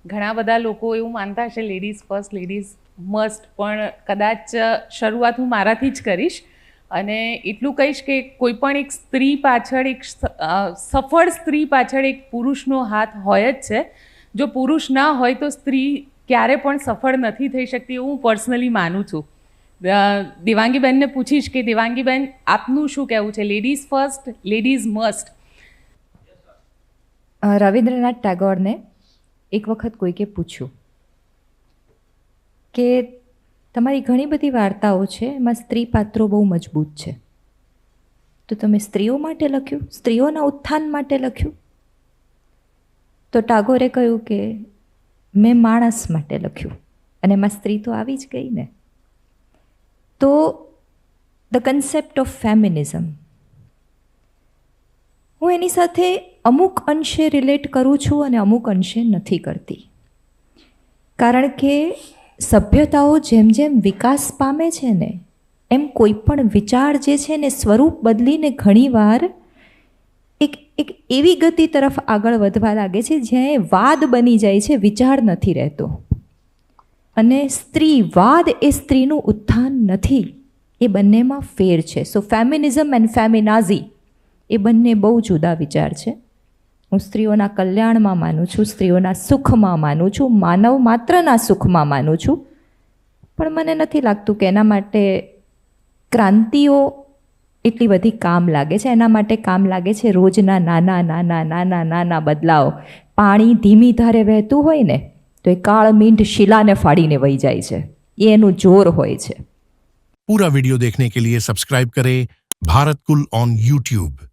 ઘણા બધા લોકો એવું માનતા હશે લેડીઝ ફર્સ્ટ, લેડીઝ મસ્ટ, પણ કદાચ શરૂઆત હું મારાથી જ કરીશ અને એટલું કહીશ કે કોઈ પણ એક સ્ત્રી પાછળ, એક સફળ સ્ત્રી પાછળ એક પુરુષનો હાથ હોય જ છે. જો પુરુષ ના હોય તો સ્ત્રી ક્યારે પણ સફળ નથી થઈ શકતી, એવું હું પર્સનલી માનું છું. દેવાંગીબેનને પૂછીશ કે દેવાંગીબેન, આપનું શું કહેવું છે, ladies first, ladies must? Rabindranath ટાગોરને એક વખત કોઈકે પૂછ્યું કે તમારી ઘણી બધી વાર્તાઓ છે, એમાં સ્ત્રી પાત્રો બહુ મજબૂત છે, તો તમે સ્ત્રીઓ માટે લખ્યું, સ્ત્રીઓના ઉત્થાન માટે લખ્યું? તો ટાગોરે કહ્યું કે મેં માણસ માટે લખ્યું, અને એમાં સ્ત્રી તો આવી જ ગઈ ને. તો ધ કન્સેપ્ટ ઓફ ફેમિનિઝમ, હું એની સાથે અમુક અંશે રિલેટ કરું છું અને અમુક અંશે નથી કરતી. કારણ કે સભ્યતાઓ જેમ જેમ વિકાસ પામે છે ને, એમ કોઈ પણ વિચાર જે છે ને સ્વરૂપ બદલીને ઘણીવાર એક એવી ગતિ તરફ આગળ વધવા લાગે છે જ્યાં એ વાદ બની જાય છે, વિચાર નથી રહેતો. અને સ્ત્રીવાદ એ સ્ત્રીનું ઉત્થાન નથી, એ બંનેમાં ફેર છે. સો ફેમિનિઝમ એન્ડ ફેમિનાઝી એ બંને બહુ જુદા વિચાર છે. હું સ્ત્રીઓના કલ્યાણમાં માનું છું, સ્ત્રીઓના સુખમાં માનું છું, માનવ માત્રના સુખમાં માનું છું, પણ મને નથી લાગતું કે એના માટે ક્રાંતિઓ એટલી બધી કામ લાગે છે. એના માટે કામ લાગે છે રોજના નાના નાના નાના નાના બદલાવ. પાણી ધીમી ધારે વહેતું હોય ને તો એ કાળમીંઢ શિલાને ફાડીને વહી જાય છે, એ એનું જોર હોય છે. पूरा वीडियो देखने के लिए सब्सक्राइब करें भारत कुल ऑन YouTube।